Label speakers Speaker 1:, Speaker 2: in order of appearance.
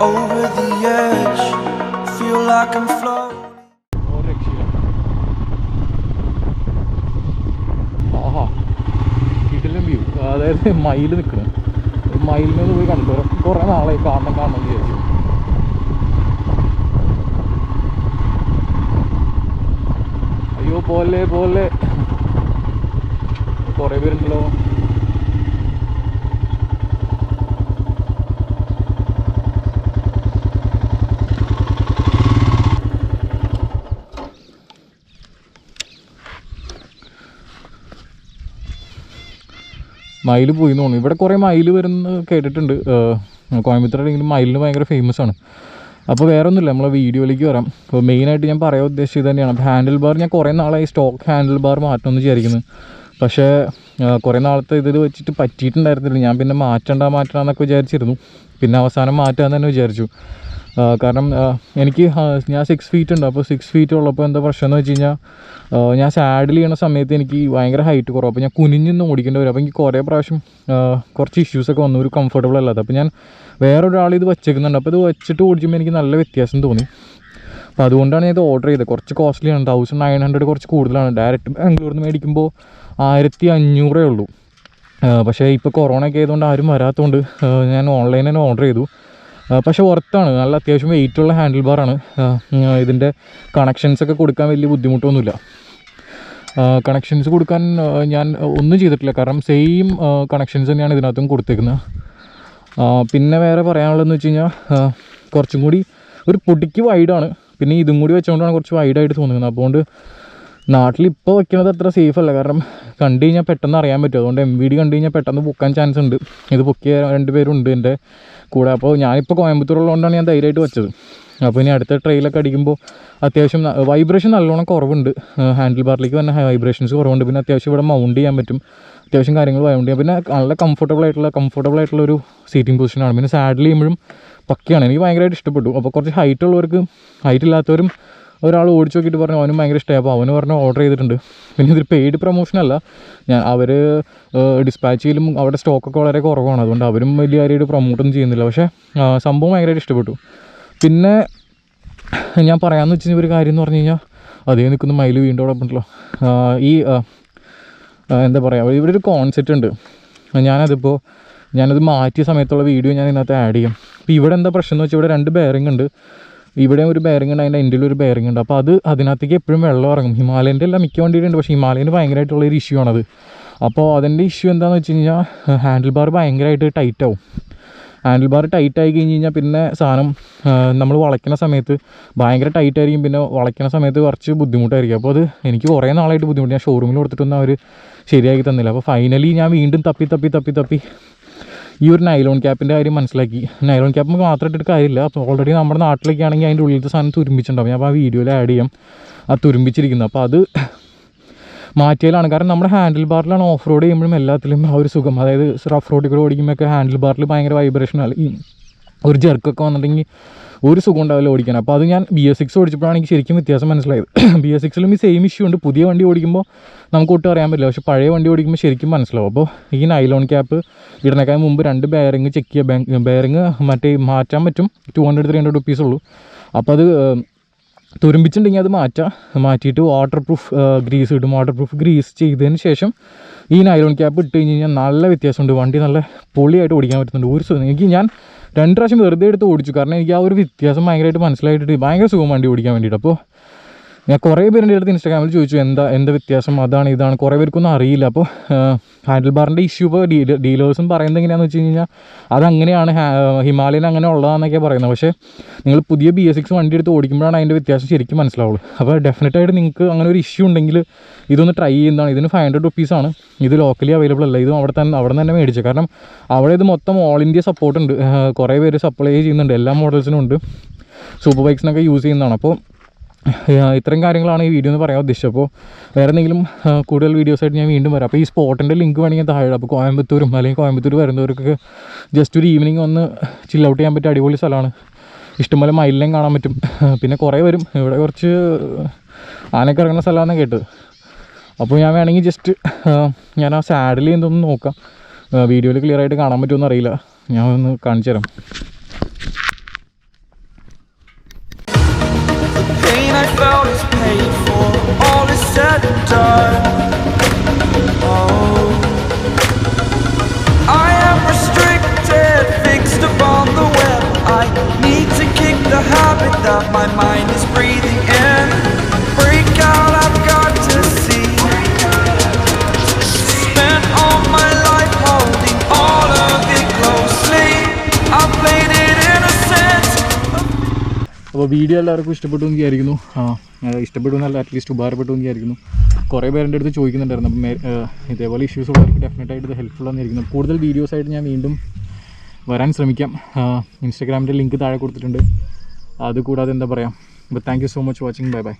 Speaker 1: over the edge, feel like I'm floating.
Speaker 2: ആഹാ കിടിലൻ view. അതായത് മയിൽ നിൽക്കണം, മയിലിനെ ഒന്ന് പോയി കണ്ടു. കുറേ നാളായി കാണണം വിചാരിച്ചു. അയ്യോ പോലെ കുറേ പേരുണ്ടല്ലോ. മയിൽ പോയി എന്ന് തോന്നുന്നു. ഇവിടെ കുറേ മയിൽ വരുന്ന കേട്ടിട്ടുണ്ട്. കോയമ്പത്തൂരാണെങ്കിലും മയിലിന് ഭയങ്കര ഫേമസ് ആണ്. അപ്പോൾ വേറെ ഒന്നുമില്ല, നമ്മളെ വീഡിയോയിലേക്ക് വരാം. അപ്പോൾ മെയിനായിട്ട് ഞാൻ പറയാൻ ഉദ്ദേശിച്ചത് തന്നെയാണ്. അപ്പോൾ ഹാൻഡിൽ ബാർ ഞാൻ കുറേ നാളായി സ്റ്റോക്ക് ഹാൻഡിൽ ബാർ മാറ്റണമെന്ന് വിചാരിക്കുന്നു. പക്ഷേ കുറേ നാളത്തെ ഇതിൽ വെച്ചിട്ട് പറ്റിയിട്ടുണ്ടായിരുന്നില്ല. ഞാൻ പിന്നെ മാറ്റണമെന്നൊക്കെ വിചാരിച്ചിരുന്നു. പിന്നെ അവസാനം മാറ്റാമെന്ന് തന്നെ വിചാരിച്ചു. കാരണം എനിക്ക് ഞാൻ 6 ഫീറ്റ് ഉണ്ട്. അപ്പോൾ 6 ഫീറ്റ് ഉള്ളപ്പോൾ എന്താ പ്രശ്നം എന്ന് വെച്ച് കഴിഞ്ഞാൽ ഞാൻ സാഡിൽ ചെയ്യണ സമയത്ത് എനിക്ക് ഭയങ്കര ഹൈറ്റ് കുറവ്. അപ്പോൾ ഞാൻ കുനിഞ്ഞൊന്നും ഓടിക്കേണ്ടി വരും. അപ്പോൾ എനിക്ക് കുറേ പ്രാവശ്യം കുറച്ച് ഇഷ്യൂസൊക്കെ വന്നു, ഒരു കംഫർട്ടബിൾ അല്ലാതെ. അപ്പോൾ ഞാൻ വേറൊരാൾ ഇത് വെച്ചേക്കുന്നുണ്ട്. അപ്പോൾ ഇത് വെച്ചിട്ട് ഓടിക്കുമ്പോൾ എനിക്ക് നല്ല വ്യത്യാസം തോന്നി. അപ്പോൾ അതുകൊണ്ടാണ് ഞാൻ ഇത് ഓർഡർ ചെയ്തത്. കുറച്ച് കോസ്റ്റ്ലിയാണ്, 1900 കുറച്ച് കൂടുതലാണ്. ഡയറക്റ്റ് ബാംഗ്ലൂരിൽ നിന്ന് മേടിക്കുമ്പോൾ 1500 ഉള്ളൂ. പക്ഷേ ഇപ്പോൾ കൊറോണ ഒക്കെ ആയതുകൊണ്ട് ആരും വരാത്തതുകൊണ്ട് ഞാൻ ഓൺലൈനിൽ തന്നെ ഓർഡർ ചെയ്തു. പക്ഷേ വർത്താണ്. നല്ല അത്യാവശ്യം വെയിറ്റുള്ള ഹാൻഡിൽ ബാറാണ്. ഇതിൻ്റെ കണക്ഷൻസൊക്കെ കൊടുക്കാൻ വലിയ ബുദ്ധിമുട്ടൊന്നുമില്ല. കണക്ഷൻസ് കൊടുക്കാൻ ഞാൻ ഒന്നും ചെയ്തിട്ടില്ല, കാരണം സെയിം കണക്ഷൻസ് തന്നെയാണ് ഇതിനകത്തും കൊടുത്തേക്കുന്നത്. പിന്നെ വേറെ പറയാനുള്ളതെന്ന് വെച്ച് കഴിഞ്ഞാൽ കുറച്ചും കൂടി ഒരു പൊടിക്ക് വൈഡാണ്. പിന്നെ ഇതും കൂടി വെച്ചുകൊണ്ടാണ് കുറച്ച് വൈഡായിട്ട് തോന്നുന്നത്. അതുകൊണ്ട് നാട്ടിലിപ്പോൾ വയ്ക്കുന്നത് അത്ര സേഫ് അല്ല, കാരണം കണ്ടു കഴിഞ്ഞാൽ പെട്ടെന്ന് അറിയാൻ പറ്റും. അതുകൊണ്ട് MVD കണ്ടു കഴിഞ്ഞാൽ പെട്ടെന്ന് പൊക്കാൻ ചാൻസ് ഉണ്ട്. ഇത് പൊക്കിയ 2 പേരുണ്ട് എൻ്റെ കൂടെ. അപ്പോൾ ഞാനിപ്പോൾ കോയമ്പത്തൂരുള്ളതുകൊണ്ടാണ് ഞാൻ ധൈര്യമായിട്ട് വെച്ചത്. അപ്പോൾ ഇനി അടുത്ത ട്രെയിലൊക്കെ അടിക്കുമ്പോൾ അത്യാവശ്യം വൈബ്രേഷൻ നല്ലോണം കുറവുണ്ട്. ഹാൻഡിൽ ബാറിലേക്ക് തന്നെ വൈബ്രേഷൻസ് കുറവുണ്ട്. പിന്നെ അത്യാവശ്യം ഇവിടെ മൗണ്ട് ചെയ്യാൻ പറ്റും, അത്യാവശ്യം കാര്യങ്ങൾ മൗണ്ട് ചെയ്യാം. പിന്നെ നല്ല കംഫർട്ടബിൾ ആയിട്ടുള്ള ഒരു സീറ്റിംഗ് പൊസിഷനാണ്. പിന്നെ സാഡിൽ ചെയ്യുമ്പോഴും പക്കയാണ്. എനിക്ക് ഭയങ്കരമായിട്ട് ഇഷ്ടപ്പെട്ടു. അപ്പോൾ കുറച്ച് ഹൈറ്റ് ഉള്ളവർക്ക്, ഹൈറ്റ് ഇല്ലാത്തവരും ഒരാൾ ഓടിച്ച് നോക്കിയിട്ട് പറഞ്ഞു അവനും ഭയങ്കര ഇഷ്ടമായി. അപ്പോൾ അവന് പറഞ്ഞ് ഓർഡർ ചെയ്തിട്ടുണ്ട്. പിന്നെ ഇതൊരു പെയ്ഡ് പ്രൊമോഷനല്ല, അവർ ഡിസ്പാച്ച് ചെയ്യലും അവിടെ സ്റ്റോക്കൊക്കെ വളരെ കുറവാണ്. അതുകൊണ്ട് അവരും വലിയ കാര്യമായിട്ട് പ്രൊമോട്ടൊന്നും ചെയ്യുന്നില്ല. പക്ഷേ സംഭവം ഭയങ്കരമായിട്ട് ഇഷ്ടപ്പെട്ടു. പിന്നെ ഞാൻ പറയാമെന്ന് വെച്ച് കഴിഞ്ഞാൽ ഒരു കാര്യം എന്ന് പറഞ്ഞു കഴിഞ്ഞാൽ, അതേ നിൽക്കുന്ന മയിൽ വീണ്ടും അവിടെ ഉണ്ടല്ലോ. ഈ എന്താ പറയുക, ഇവിടെ ഒരു കോൺസെപ്റ്റ് ഉണ്ട്. ഞാനത് മാറ്റിയ സമയത്തുള്ള വീഡിയോ ഞാൻ ഇതിനകത്ത് ആഡ് ചെയ്യും. അപ്പോൾ ഇവിടെ എന്താ പ്രശ്നം എന്ന് വെച്ചാൽ ഇവിടെ 2 ബെയറിംഗ് ഉണ്ട്. ഇവിടെ ഒരു ബെയറിംഗ് ഉണ്ട്, അതിൻ്റെ എൻഡിൽ ഒരു ബെയറിംഗ് ഉണ്ട്. അപ്പോൾ അതിനകത്തേക്ക് എപ്പോഴും വെള്ളം ഇറങ്ങും. ഹിമാലയൻ്റെ എല്ലാം മിക്ക വണ്ടിയിലുണ്ട്, പക്ഷേ ഹിമാലയന് ഭയങ്കരമായിട്ടുള്ളൊരു ഇഷ്യൂ ആണത്. അപ്പോൾ അതിൻ്റെ ഇഷ്യൂ എന്താണെന്ന് വെച്ച് കഴിഞ്ഞാൽ ഹാൻഡിൽ ബാർ ഭയങ്കരമായിട്ട് ടൈറ്റാവും. ഹാൻഡിൽ ബാർ ടൈറ്റായി കഴിഞ്ഞ് കഴിഞ്ഞാൽ പിന്നെ സാധനം നമ്മൾ വളയ്ക്കുന്ന സമയത്ത് ഭയങ്കര ടൈറ്റായിരിക്കും. പിന്നെ വളയ്ക്കുന്ന സമയത്ത് കുറച്ച് ബുദ്ധിമുട്ടായിരിക്കും. അപ്പോൾ അത് എനിക്ക് കുറേ നാളായിട്ട് ബുദ്ധിമുട്ട്. ഞാൻ ഷോറൂമിൽ കൊടുത്തിട്ടൊന്നും അവർ ശരിയാക്കി തന്നില്ല. അപ്പോൾ ഫൈനലി ഞാൻ വീണ്ടും തപ്പി ഈ ഒരു നൈലോൺ ക്യാപ്പിൻ്റെ കാര്യം മനസ്സിലാക്കി. നൈലോൺ ക്യാപ്പ് മാത്രം ഇട്ടിട്ട് കാര്യമില്ല. അപ്പോൾ ഓൾറെഡി നമ്മുടെ നാട്ടിലൊക്കെ ആണെങ്കിൽ അതിൻ്റെ ഉള്ളിലത്തെ സാധനം തുരുമ്പിച്ചിട്ടുണ്ടാവും. ഞാൻ അപ്പോൾ ആ വീഡിയോയിൽ ആഡ് ചെയ്യാം ആ തുരുമ്പിച്ചിരിക്കുന്നത്. അപ്പോൾ അത് മാറ്റിയാലാണ്. കാരണം നമ്മുടെ ഹാൻഡിൽ ബാറിലാണ് ഓഫ് റോഡ് ചെയ്യുമ്പോഴും എല്ലാത്തിലും ആ ഒരു സുഖം. അതായത് റഫ് റോഡിൽ കൂടെ ഓടിക്കുമ്പോഴൊക്കെ ഹാൻഡിൽ ബാറിൽ ഭയങ്കര വൈബ്രേഷൻ, ഒരു ജെർക്കൊക്കെ വന്നിട്ടുണ്ടെങ്കിൽ ഒരു സുഖം ഉണ്ടാവില്ല ഓടിക്കാൻ. അപ്പോൾ അത് ഞാൻ BS6 ഓടിച്ചപ്പോഴാണ് എനിക്ക് ശരിക്കും വ്യത്യാസം മനസ്സിലായത്. BS6ലും ഈ സെയിം ഇഷ്യൂ ഉണ്ട്. പുതിയ വണ്ടി ഓടിക്കുമ്പോൾ നമുക്ക് ഒട്ടും അറിയാൻ പറ്റില്ല, പക്ഷേ പഴയ വണ്ടി ഓടിക്കുമ്പോൾ ശരിക്കും മനസ്സിലാവും. അപ്പോൾ ഈ നൈലോൺ ക്യാപ്പ് ഇടുന്നേക്കാൾ മുമ്പ് 2 ബെയറിങ് ചെക്ക് ചെയ്യുക. ബെയറിങ് മാറ്റാൻ പറ്റും, 200-300 റുപ്പീസ് ഉള്ളൂ. അപ്പോൾ അത് തുരുമ്പിച്ചിട്ടുണ്ടെങ്കിൽ അത് മാറ്റിയിട്ട് വാട്ടർ പ്രൂഫ് ഗ്രീസ് ഇടും. വാട്ടർ പ്രൂഫ് ഗ്രീസ് ചെയ്തതിന് ശേഷം ഈ നൈലോൺ ക്യാപ്പ് ഇട്ട് കഴിഞ്ഞ് കഴിഞ്ഞാൽ നല്ല വ്യത്യാസമുണ്ട്. വണ്ടി നല്ല പൊളിയായിട്ട് ഓടിക്കാൻ പറ്റുന്നുണ്ട്. എനിക്ക് ഞാൻ 2 പ്രാവശ്യം വെറുതെ എടുത്ത് ഓടിച്ചു, കാരണം എനിക്ക് ആ ഒരു വ്യത്യാസം ഭയങ്കരമായിട്ട് മനസ്സിലായിട്ട് ഭയങ്കര സുഖം വണ്ടി ഓടിക്കാൻ വേണ്ടിയിട്ട്. അപ്പോൾ ഞാൻ കുറേ പേരുടെ അടുത്ത് ഇൻസ്റ്റാഗ്രാമിൽ ചോദിച്ചു എന്താ വ്യത്യാസം, അതാണ് ഇതാണ്. കുറേ പേർക്കൊന്നും അറിയില്ല. അപ്പോൾ ഹാൻഡിൽ ബാറിൻ്റെ ഇഷ്യൂ ഇപ്പോൾ ഡീലേഴ്സും പറയുന്നത് എങ്ങനെയാണെന്ന് വെച്ച് കഴിഞ്ഞാൽ അതങ്ങനെയാണ്, ഹിമാലയൻ അങ്ങനെ ഉള്ളതാണെന്നൊക്കെ പറയുന്നത്. പക്ഷേ നിങ്ങൾ പുതിയ BS6 വണ്ടി എടുത്ത് ഓടിക്കുമ്പോഴാണ് അതിൻ്റെ വ്യത്യാസം ശരിക്കും മനസ്സിലാവുള്ളൂ. അപ്പോൾ ഡെഫിനറ്റായിട്ട് നിങ്ങൾക്ക് അങ്ങനെ ഒരു ഇഷ്യൂ ഉണ്ടെങ്കിൽ ഇതൊന്ന് ട്രൈ ചെയ്യുന്നതാണ്. ഇതിന് 500 റുപ്പീസാണ്. ഇത് ലോക്കലി അവൈലബിൾ അല്ല. ഇതും അവിടെ തന്നെ മേടിച്ചത്. കാരണം അവിടെ ഇത് മൊത്തം ഓൾ ഇന്ത്യ സപ്പോർട്ട് ഉണ്ട്. കുറേ പേര് സപ്ലൈ ചെയ്യുന്നുണ്ട്, എല്ലാ മോഡൽസിനും ഉണ്ട്. സൂപ്പർ ബൈക്സിനൊക്കെ യൂസ് ചെയ്യുന്നതാണ്. അപ്പോൾ ഇത്രയും കാര്യങ്ങളാണ് ഈ വീഡിയോ എന്ന് പറയാൻ ഉദ്ദേശിച്ചത്. അപ്പോൾ വേറെ എന്തെങ്കിലും കൂടുതൽ വീഡിയോസായിട്ട് ഞാൻ വീണ്ടും വരാം. അപ്പോൾ ഈ സ്പോട്ടിൻ്റെ ലിങ്ക് വേണമെങ്കിൽ താഴെ. അപ്പോൾ കോയമ്പത്തൂരും അല്ലെങ്കിൽ കോയമ്പത്തൂർ വരുന്നവർക്കൊക്കെ ജസ്റ്റ് ഒരു ഈവനിങ് വന്ന് ചിൽ ഔട്ട് ചെയ്യാൻ പറ്റിയ അടിപൊളി സ്ഥലമാണ്. ഇഷ്ടംപോലെ മയിലിനെയും കാണാൻ പറ്റും. പിന്നെ കുറേ വരും. ഇവിടെ കുറച്ച് ആനയൊക്കെ ഇറങ്ങുന്ന സ്ഥലമാണെന്ന് കേട്ടത്. അപ്പോൾ ഞാൻ വേണമെങ്കിൽ ജസ്റ്റ് ഞാൻ ആ സാഡിൽ എന്തൊന്നും നോക്കാം. വീഡിയോയിൽ ക്ലിയർ ആയിട്ട് കാണാൻ പറ്റുമെന്ന് അറിയില്ല. ഞാൻ ഒന്ന് കാണിച്ചു തരാം.
Speaker 1: felt is paid for, all is said and done. Oh, I am restricted, fixed upon the web. I need to kick the habit that my mind is breathing in. Break out, I've got to see. Spent all my life holding all of it closely. I played it in a sense.
Speaker 2: അപ്പോൾ video എല്ലാവർക്കും ഇഷ്ടപ്പെട്ടു എന്ന് വിചാരിക്കുന്നു. ഇഷ്ടപ്പെട്ടു എന്നല്ല, at least ഉപകാരപ്പെട്ടു എന്ന് വിചാരിക്കുന്നു. കുറേ പേരുടെ അടുത്ത് ചോദിക്കുന്നുണ്ടായിരുന്നു. അപ്പം ഇതേപോലെ ഇഷ്യൂസ് ഉള്ളവർക്ക് ഡെഫിനറ്റായിട്ട് ഇത് ഹെൽപ്ഫുൾ ആണെന്നിരിക്കുന്നു. കൂടുതൽ വീഡിയോസായിട്ട് ഞാൻ വീണ്ടും വരാൻ ശ്രമിക്കാം. ഇൻസ്റ്റാഗ്രാമിൻ്റെ ലിങ്ക് താഴെ കൊടുത്തിട്ടുണ്ട്. അതുകൂടാതെ എന്താ പറയുക, അപ്പോൾ thank you so much watching. Bye bye.